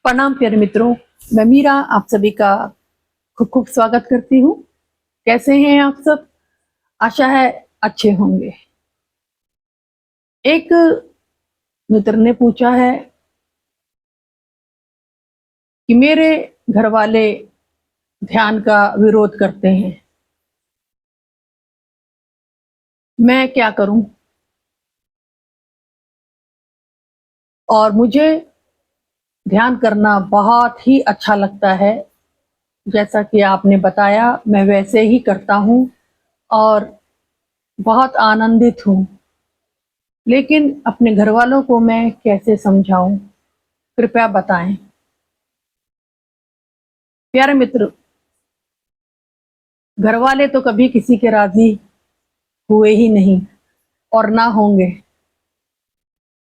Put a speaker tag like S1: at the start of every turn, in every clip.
S1: प्रणाम प्यारे मित्रों, मैं मीरा आप सभी का खूब खूब स्वागत करती हूँ। कैसे हैं आप सब? आशा है अच्छे होंगे। एक मित्र ने पूछा है कि मेरे घर वाले ध्यान का विरोध करते हैं, मैं क्या करूं? और मुझे ध्यान करना बहुत ही अच्छा लगता है। जैसा कि आपने बताया मैं वैसे ही करता हूँ और बहुत आनंदित हूँ। लेकिन अपने घर वालों को मैं कैसे समझाऊं? कृपया बताएं। प्यारे मित्र, घर वाले तो कभी किसी के राजी हुए ही नहीं और ना होंगे,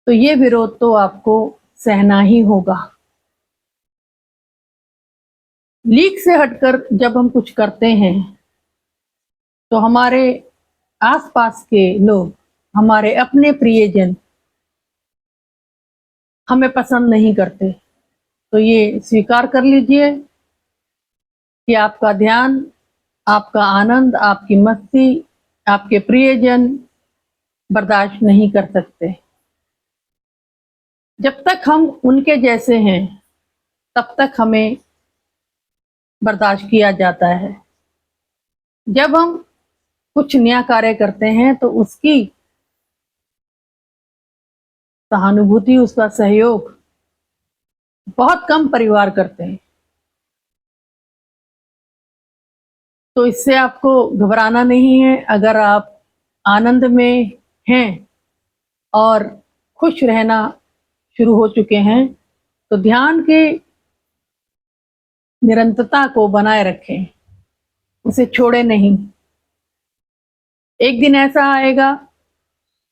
S1: तो ये विरोध तो आपको सहना ही होगा। लीक से हटकर जब हम कुछ करते हैं तो हमारे आसपास के लोग, हमारे अपने प्रियजन हमें पसंद नहीं करते। तो ये स्वीकार कर लीजिए कि आपका ध्यान, आपका आनंद, आपकी मस्ती आपके प्रियजन बर्दाश्त नहीं कर सकते। जब तक हम उनके जैसे हैं तब तक हमें बर्दाश्त किया जाता है। जब हम कुछ नया कार्य करते हैं तो उसकी सहानुभूति, उसका सहयोग बहुत कम परिवार करते हैं। तो इससे आपको घबराना नहीं है। अगर आप आनंद में हैं और खुश रहना शुरू हो चुके हैं तो ध्यान की निरंतरता को बनाए रखें, उसे छोड़े नहीं। एक दिन ऐसा आएगा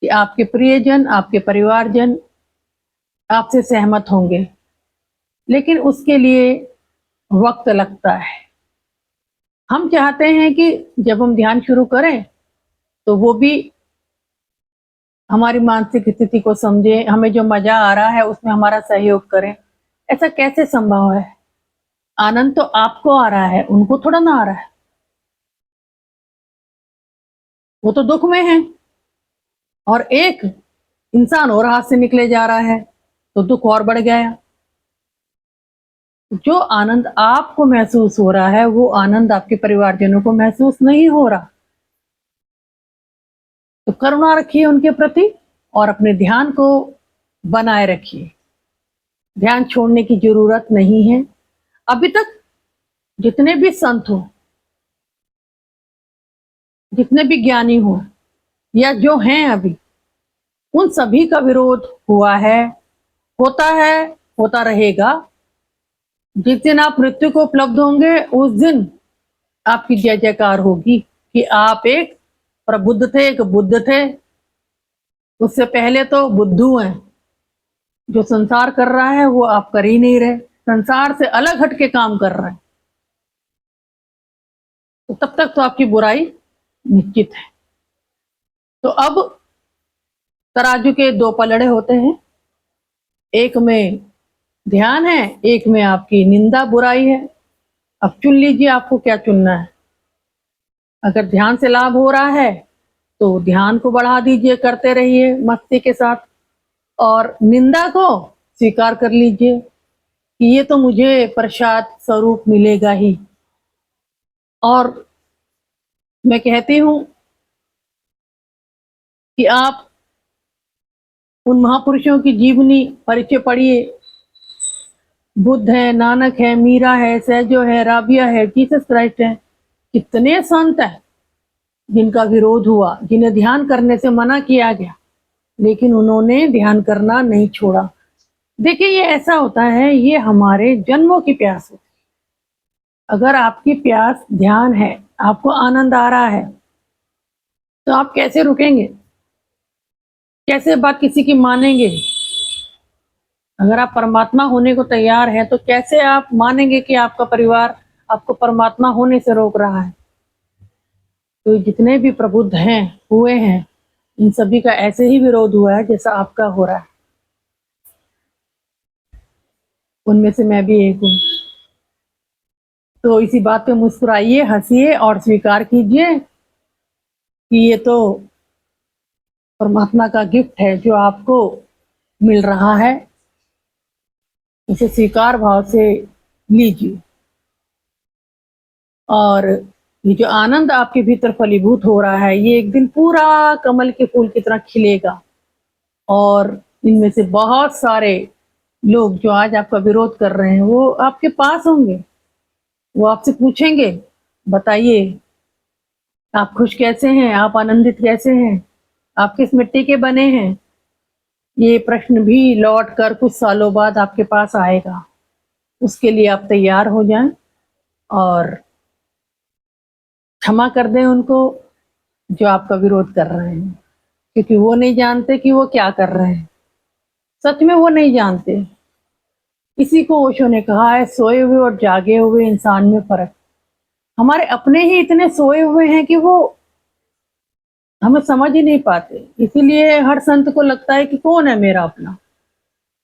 S1: कि आपके प्रियजन, आपके परिवारजन आपसे सहमत होंगे, लेकिन उसके लिए वक्त लगता है। हम चाहते हैं कि जब हम ध्यान शुरू करें तो वो भी हमारी मानसिक स्थिति को समझे, हमें जो मजा आ रहा है उसमें हमारा सहयोग करें। ऐसा कैसे संभव है? आनंद तो आपको आ रहा है, उनको थोड़ा ना आ रहा है। वो तो दुख में है और एक इंसान और हाथ से निकले जा रहा है तो दुख और बढ़ गया। जो आनंद आपको महसूस हो रहा है वो आनंद आपके परिवारजनों को महसूस नहीं हो रहा। तो करुणा रखिए उनके प्रति और अपने ध्यान को बनाए रखिए। ध्यान छोड़ने की जरूरत नहीं है। अभी तक जितने भी संत हो, जितने भी ज्ञानी हो या जो हैं अभी, उन सभी का विरोध हुआ है, होता है, होता रहेगा। जिस दिन आप मृत्यु को उपलब्ध होंगे उस दिन आपकी जय जयकार होगी कि आप एक प्रबुद्ध थे, एक बुद्ध थे। उससे पहले तो बुद्धू हैं। जो संसार कर रहा है वो आप कर ही नहीं रहे, संसार से अलग हट के काम कर रहे हैं। तो तब तक तो आपकी बुराई निश्चित है। तो अब तराजू के दो पलड़े होते हैं, एक में ध्यान है, एक में आपकी निंदा बुराई है। अब चुन लीजिए आपको क्या चुनना है। अगर ध्यान से लाभ हो रहा है तो ध्यान को बढ़ा दीजिए, करते रहिए मस्ती के साथ, और निंदा को स्वीकार कर लीजिए कि ये तो मुझे प्रसाद स्वरूप मिलेगा ही। और मैं कहती हूँ कि आप उन महापुरुषों की जीवनी परिचय पढ़िए। बुद्ध है, नानक है, मीरा है, सहजो है, राबिया है, जीसस क्राइस्ट है। कितने संत हैं जिनका विरोध हुआ, जिन्हें ध्यान करने से मना किया गया, लेकिन उन्होंने ध्यान करना नहीं छोड़ा। देखिए ये ऐसा होता है, ये हमारे जन्मों की प्यास होती है। अगर आपकी प्यास ध्यान है, आपको आनंद आ रहा है, तो आप कैसे रुकेंगे? कैसे बात किसी की मानेंगे? अगर आप परमात्मा होने को तैयार हैं तो कैसे आप मानेंगे कि आपका परिवार आपको परमात्मा होने से रोक रहा है? तो जितने भी प्रबुद्ध हैं, हुए हैं, इन सभी का ऐसे ही विरोध हुआ है जैसा आपका हो रहा है। उनमें से मैं भी एक हूँ। तो इसी बात पे मुस्कुराइए, हंसिए और स्वीकार कीजिए कि ये तो परमात्मा का गिफ्ट है जो आपको मिल रहा है। इसे स्वीकार भाव से लीजिए और ये जो आनंद आपके भीतर फलीभूत हो रहा है, ये एक दिन पूरा कमल के फूल की तरह खिलेगा और इनमें से बहुत सारे लोग जो आज आपका विरोध कर रहे हैं, वो आपके पास होंगे। वो आपसे पूछेंगे, बताइए आप खुश कैसे हैं, आप आनंदित कैसे हैं, आप किस मिट्टी के बने हैं। ये प्रश्न भी लौट कर कुछ सालों बाद आपके पास आएगा। उसके लिए आप तैयार हो जाएं और क्षमा कर दें उनको जो आपका विरोध कर रहे हैं, क्योंकि वो नहीं जानते कि वो क्या कर रहे हैं। सच में वो नहीं जानते। इसी को ओशो ने कहा है, सोए हुए और जागे हुए इंसान में फर्क। हमारे अपने ही इतने सोए हुए हैं कि वो हमें समझ ही नहीं पाते। इसीलिए हर संत को लगता है कि कौन है मेरा अपना।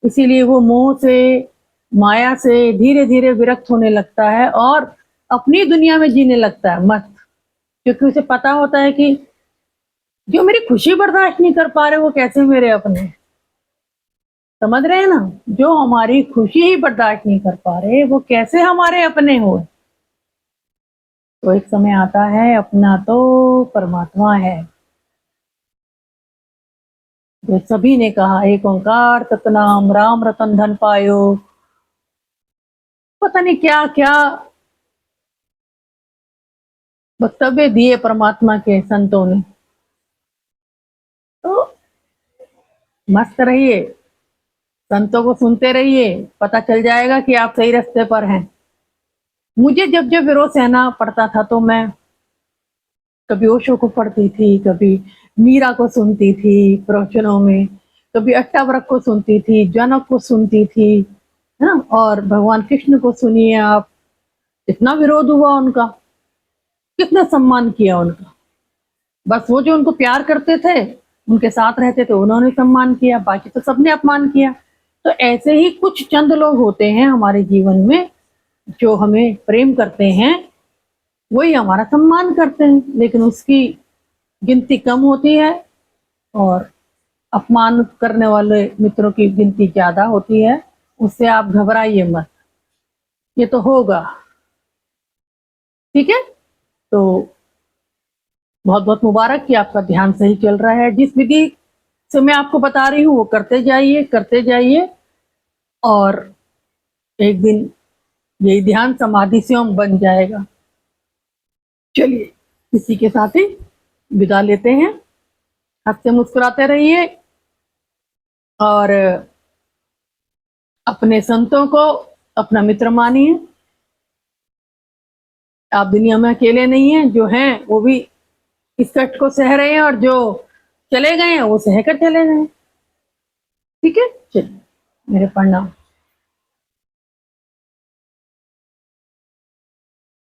S1: इसीलिए वो मोह से, माया से धीरे धीरे विरक्त होने लगता है और अपनी दुनिया में जीने लगता है मस्त, क्योंकि उसे पता होता है कि जो मेरी खुशी बर्दाश्त नहीं कर पा रहे वो कैसे मेरे अपने। समझ रहे हैं ना, जो हमारी खुशी ही बर्दाश्त नहीं कर पा रहे वो कैसे हमारे अपने हो। तो एक समय आता है, अपना तो परमात्मा है, जो सभी ने कहा एक ओंकार सतनाम राम रतन धन पायो। पता नहीं क्या क्या वक्तव्य दिए परमात्मा के संतों ने। तो मस्त रहिए, संतों को सुनते रहिए, पता चल जाएगा कि आप सही रास्ते पर हैं। मुझे जब जब विरोध सहना पड़ता था तो मैं कभी ओशो को पढ़ती थी, कभी मीरा को सुनती थी प्रवचनों में, कभी अष्टावक्र को सुनती थी, जनक को सुनती थी, है ना। और भगवान कृष्ण को सुनिए आप, इतना विरोध हुआ उनका, कितना सम्मान किया उनका। बस वो जो उनको प्यार करते थे, उनके साथ रहते थे, उन्होंने सम्मान किया, बाकी तो सबने अपमान किया। तो ऐसे ही कुछ चंद लोग होते हैं हमारे जीवन में जो हमें प्रेम करते हैं, वही हमारा सम्मान करते हैं, लेकिन उसकी गिनती कम होती है और अपमान करने वाले मित्रों की गिनती ज्यादा होती है। उससे आप घबराइए मत, ये तो होगा। ठीक है, तो बहुत बहुत मुबारक कि आपका ध्यान सही चल रहा है। जिस विधि से मैं आपको बता रही हूँ वो करते जाइए, करते जाइए और एक दिन यही ध्यान समाधि से हम बन जाएगा। चलिए इसी के साथ ही विदा लेते हैं। हंसते मुस्कुराते रहिए और अपने संतों को अपना मित्र मानिए। आप दुनिया में अकेले नहीं हैं, जो हैं वो भी इस कष्ट को सह रहे हैं और जो चले गए हैं वो सहकर चले गए। ठीक है, चलिए मेरे प्रणाम।